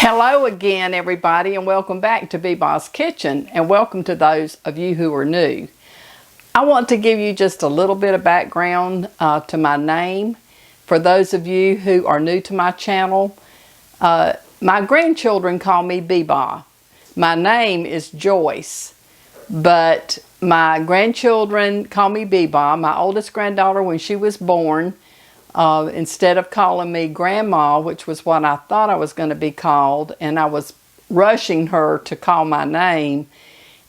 Hello again, everybody, and welcome back to MEATBALLS Kitchen, and welcome to those of you who are new. I want to give you just a little bit of background to my name. For those of you who are new to my channel, my grandchildren call me Beba. My name is Joyce, but my grandchildren call me Beba. My oldest granddaughter, when she was born, instead of calling me Grandma, which was what I thought I was going to be called, and I was rushing her to call my name,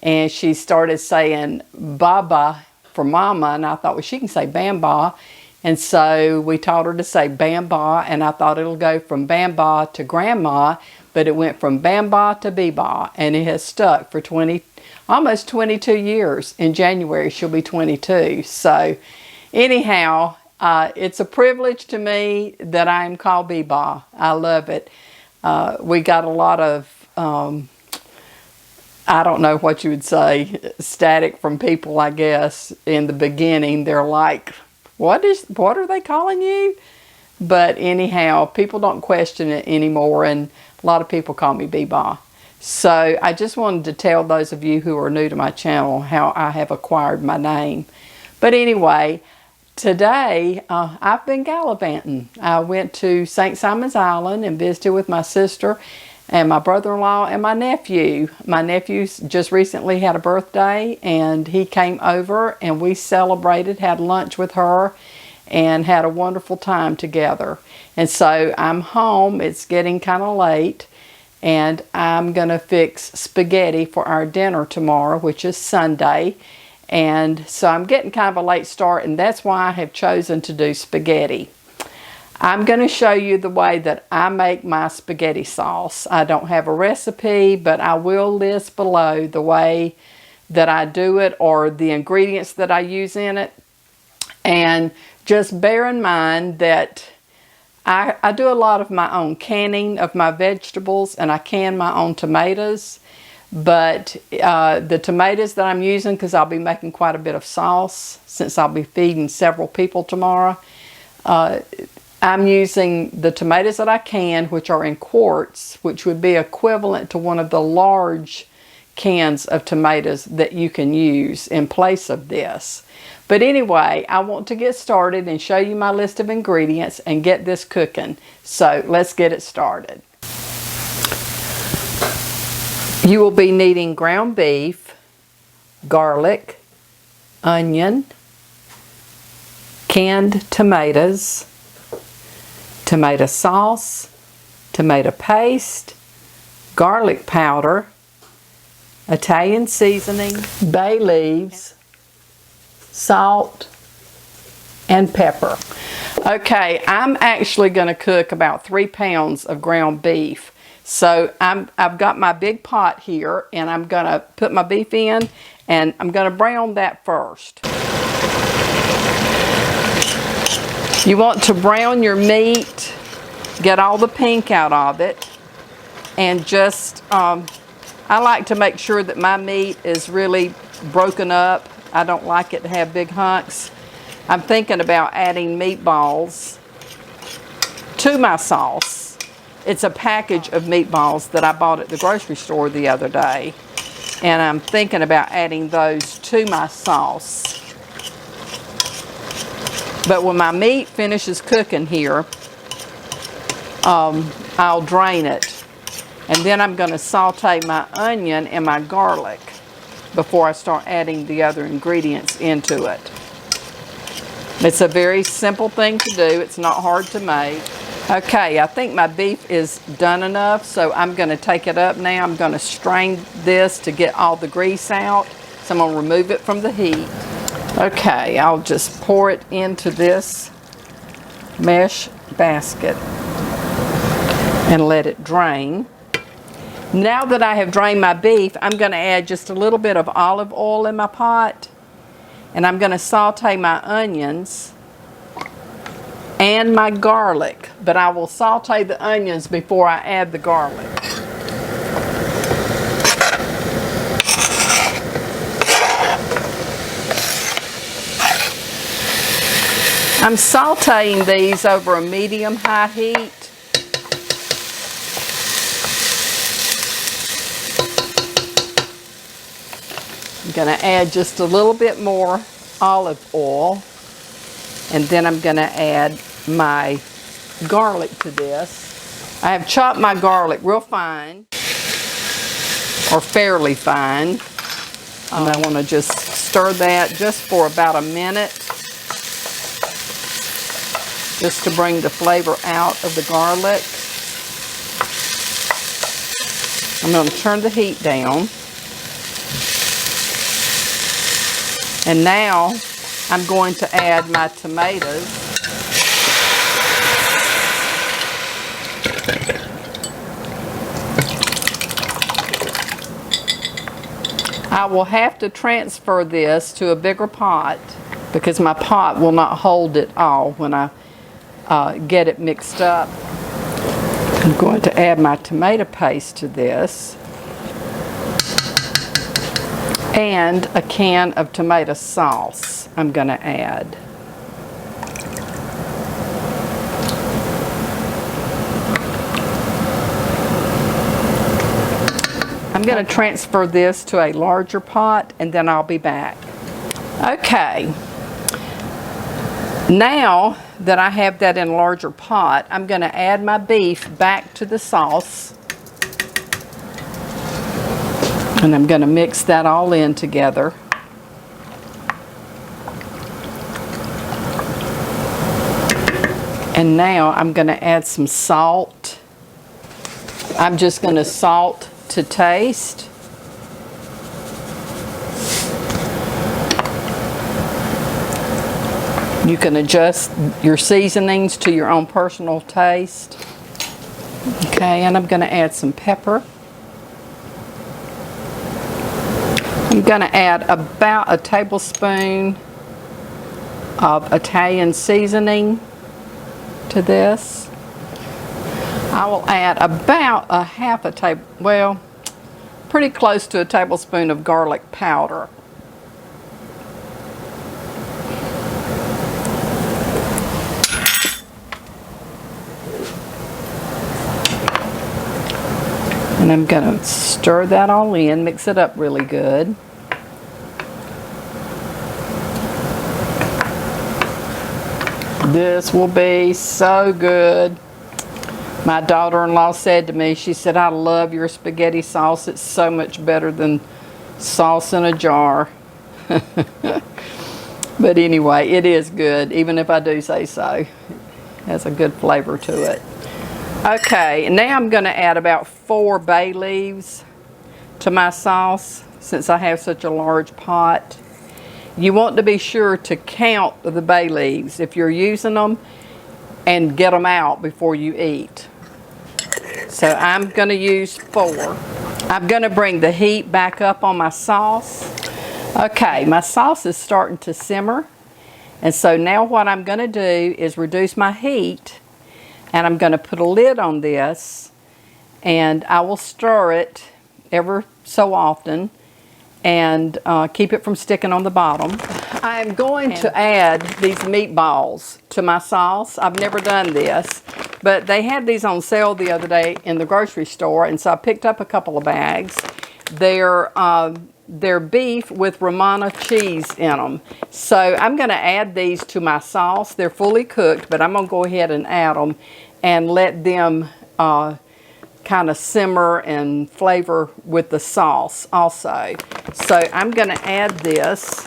and she started saying Baba for Mama, and I thought, well, she can say Bamba, and so we taught her to say Bamba, and I thought it'll go from Bamba to Grandma, but it went from Bamba to Beba, and it has stuck for almost 22 years. In January, she'll be 22. So anyhow, it's a privilege to me that I am called Beba. I love it. We got a lot of, I don't know what you would say, static from people, I guess, in the beginning. They're like, what are they calling you? But anyhow, people don't question it anymore, and a lot of people call me Beba. So I just wanted to tell those of you who are new to my channel how I have acquired my name. But anyway, today, I've been gallivanting. I went to St. Simon's Island and visited with my sister and my brother-in-law and my nephew. My nephew just recently had a birthday, and he came over and we celebrated, had lunch with her, and had a wonderful time together. And so I'm home. It's getting kind of late, and I'm going to fix spaghetti for our dinner tomorrow, which is Sunday. And so I'm getting kind of a late start, and that's why I have chosen to do spaghetti. I'm going to show you the way that I make my spaghetti sauce. I don't have a recipe, but I will list below the way that I do it or the ingredients that I use in it. And just bear in mind that I do a lot of my own canning of my vegetables, and I can my own tomatoes. But the tomatoes that I'm using, because I'll be making quite a bit of sauce since I'll be feeding several people tomorrow, I'm using the tomatoes that I can, which are in quarts, which would be equivalent to one of the large cans of tomatoes that you can use in place of this. But anyway, I want to get started and show you my list of ingredients and get this cooking. So let's get it started. You will be needing ground beef, garlic, onion, canned tomatoes, tomato sauce, tomato paste, garlic powder, Italian seasoning, bay leaves, salt, and pepper. Okay, I'm actually going to cook about 3 pounds of ground beef. So I've got my big pot here, and I'm going to put my beef in, and I'm going to brown that first. You want to brown your meat, get all the pink out of it, and just, I like to make sure that my meat is really broken up. I don't like it to have big hunks. I'm thinking about adding meatballs to my sauce. It's a package of meatballs that I bought at the grocery store the other day, and I'm thinking about adding those to my sauce. But when my meat finishes cooking here, I'll drain it, and then I'm going to saute my onion and my garlic before I start adding the other ingredients into it. It's a very simple thing to do. It's not hard to make. Okay, I think my beef is done enough, so I'm going to take it up now. I'm going to strain this to get all the grease out. So I'm going to remove it from the heat. Okay, I'll just pour it into this mesh basket and let it drain. Now that I have drained my beef, I'm going to add just a little bit of olive oil in my pot, and I'm going to saute my onions and my garlic, but I will saute the onions before I add the garlic. I'm sauteing these over a medium-high heat. I'm going to add just a little bit more olive oil, and then I'm going to add my garlic to this. I have chopped my garlic real fine, or fairly fine. And I want to just stir that just for about a minute, just to bring the flavor out of the garlic. I'm going to turn the heat down. And now I'm going to add my tomatoes. I will have to transfer this to a bigger pot because my pot will not hold it all when I get it mixed up. I'm going to add my tomato paste to this and a can of tomato sauce I'm going to add. I'm going to transfer this to a larger pot and then I'll be back. Okay, now that I have that in a larger pot, I'm going to add my beef back to the sauce. And I'm going to mix that all in together. And now I'm going to add some salt. I'm just going to salt to taste. You can adjust your seasonings to your own personal taste. Okay, and I'm going to add some pepper. I'm going to add about a tablespoon of Italian seasoning to this. I will add about a half a pretty close to a tablespoon of garlic powder. And I'm going to stir that all in, mix it up really good. This will be so good. My daughter-in-law said to me, she said, "I love your spaghetti sauce. It's so much better than sauce in a jar." But anyway, it is good, even if I do say so. It has a good flavor to it. Okay, now I'm going to add about 4 bay leaves to my sauce since I have such a large pot. You want to be sure to count the bay leaves if you're using them and get them out before you eat. So I'm going to use 4. I'm going to bring the heat back up on my sauce. Okay, my sauce is starting to simmer. And so now what I'm going to do is reduce my heat, and I'm going to put a lid on this, and I will stir it ever so often and keep it from sticking on the bottom. I'm going to add these meatballs to my sauce. I've never done this, but they had these on sale the other day in the grocery store, and so I picked up a couple of bags. They're beef with Romano cheese in them. So I'm going to add these to my sauce. They're fully cooked, but I'm going to go ahead and add them and let them kind of simmer and flavor with the sauce also. So I'm going to add this.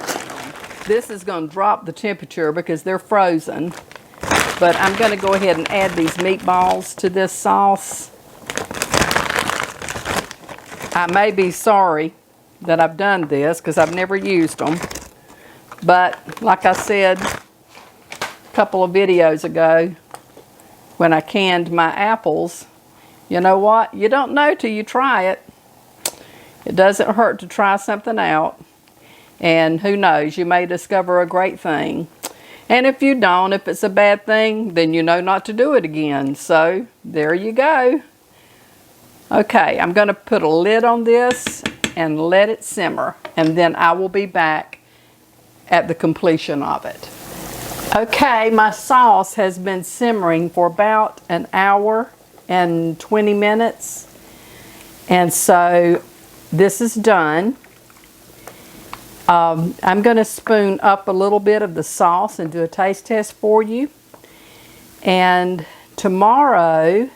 This is going to drop the temperature because they're frozen. But I'm going to go ahead and add these meatballs to this sauce. I may be sorry that I've done this because I've never used them. But like I said a couple of videos ago, when I canned my apples, you know what? You don't know till you try it. It doesn't hurt to try something out. And who knows, you may discover a great thing. And if you don't, if it's a bad thing, then you know not to do it again. So there you go. Okay, I'm going to put a lid on this and let it simmer. And then I will be back at the completion of it. Okay, my sauce has been simmering for about an hour and 20 minutes. And so this is done. I'm going to spoon up a little bit of the sauce and do a taste test for you. And tomorrow,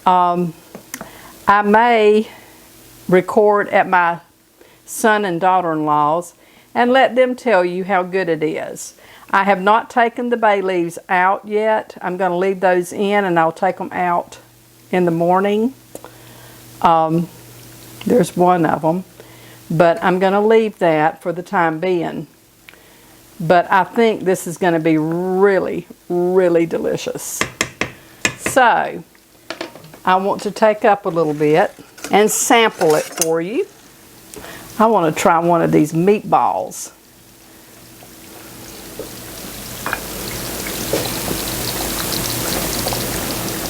I may record at my son and daughter-in-law's and let them tell you how good it is. I have not taken the bay leaves out yet. I'm going to leave those in and I'll take them out in the morning. There's one of them. But I'm going to leave that for the time being. But I think this is going to be really, really delicious. So, I want to take up a little bit and sample it for you. I want to try one of these meatballs.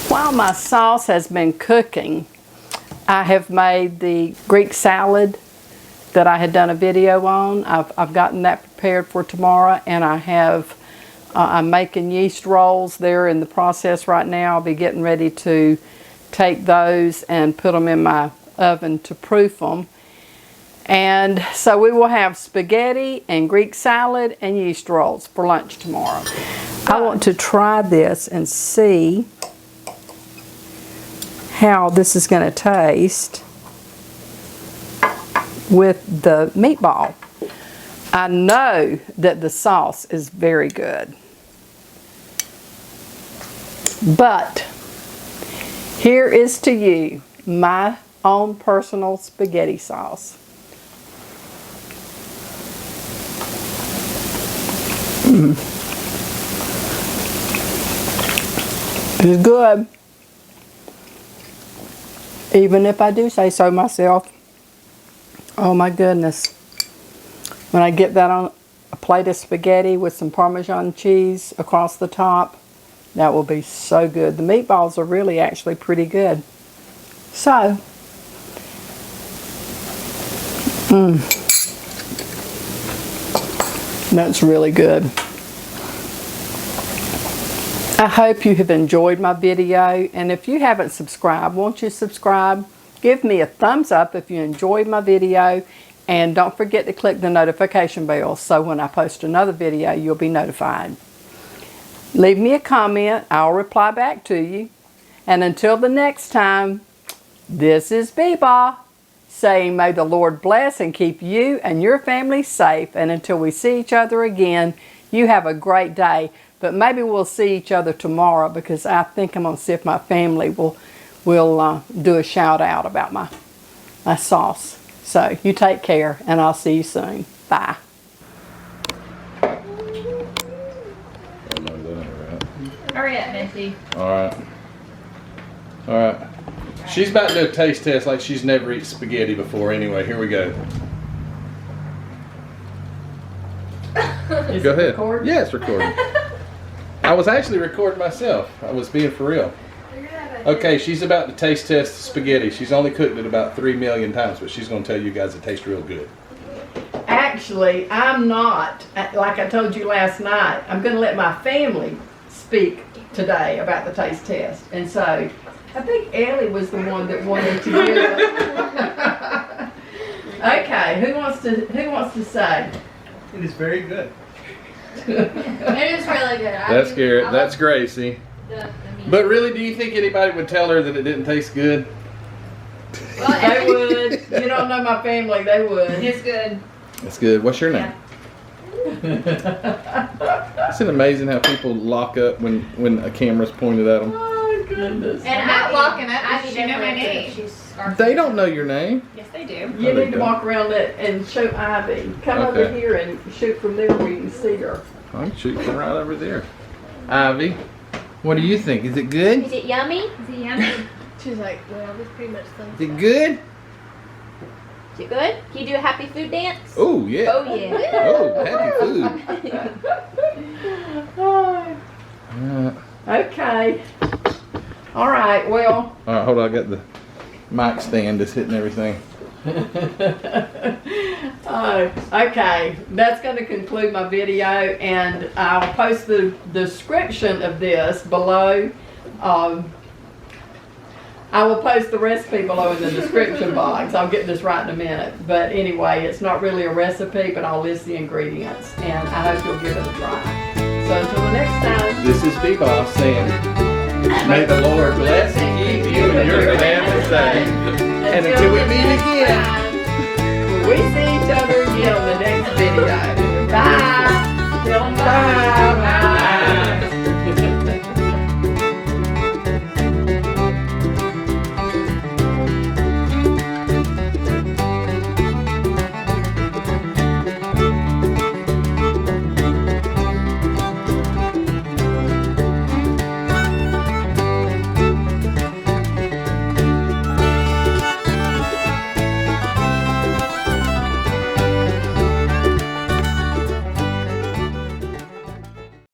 While my sauce has been cooking, I have made the Greek salad that I had done a video on. I've gotten that prepared for tomorrow, and I'm making yeast rolls. They're in the process right now. I'll be getting ready to take those and put them in my oven to proof them. And so we will have spaghetti and Greek salad and yeast rolls for lunch tomorrow. I want to try this and see how this is going to taste with the meatball. I know that the sauce is very good. But here is to you my own personal spaghetti sauce. It's good. Even if I do say so myself. Oh my goodness. When I get that on a plate of spaghetti with some Parmesan cheese across the top, that will be so good. The meatballs are really actually pretty good. So, that's really good. I hope you have enjoyed my video, and if you haven't subscribed, won't you subscribe? Give me a thumbs up if you enjoyed my video, and don't forget to click the notification bell so when I post another video you'll be notified. Leave me a comment, I'll reply back to you. And until the next time, this is Beba saying may the Lord bless and keep you and your family safe, and until we see each other again, you have a great day. But maybe we'll see each other tomorrow, because I think I'm going to see if my family will do a shout out about my sauce. So you take care, and I'll see you soon. Bye. Hurry up, Missy. Alright. Alright. She's about to do a taste test like she's never eaten spaghetti before anyway. Here we go. Go ahead. Recording? Yeah, it's recording. I was actually recording myself. I was being for real. Okay, she's about to taste test the spaghetti. She's only cooked it about 3 million times, but she's going to tell you guys it tastes real good. Actually, I'm not. Like I told you last night, I'm going to let my family speak today about the taste test. And so, I think Ellie was the one that wanted to do it. Okay, who wants to say? It is very good. It is really good. That's Garrett. That's Gracie. But really, do you think anybody would tell her that it didn't taste good? Well, They would. You don't know my family, they would. it's good. That's good. What's your name? Isn't it amazing how people lock up when a camera's pointed at them? Oh, goodness. And I'm not locking up because you know my name. They don't know your name. Yes, they do. You need to walk around and show Ivy. Come over Okay. here and shoot from there where you can see her. I'm shooting from right over there. Ivy, what do you think? Is it good? Is it yummy? Is it yummy? She's like, well, this pretty much thumbs Is it good? Is it good? Can you do a happy food dance? Oh, yeah. Oh, yeah. Oh, happy food. Okay. All right, well. All right, hold on. I got the mic stand that's hitting everything. Okay, that's going to conclude my video, and I'll post the description of this below. I will post the recipe below in the description box. I'll get this right in a minute. But anyway, it's not really a recipe, but I'll list the ingredients. And I hope you'll give it a try. So until the next time. This is B-Boss saying, may the Lord bless and keep you and your family safe. And until we meet again. We see each other again on the next video. Bye. Bye. Bye.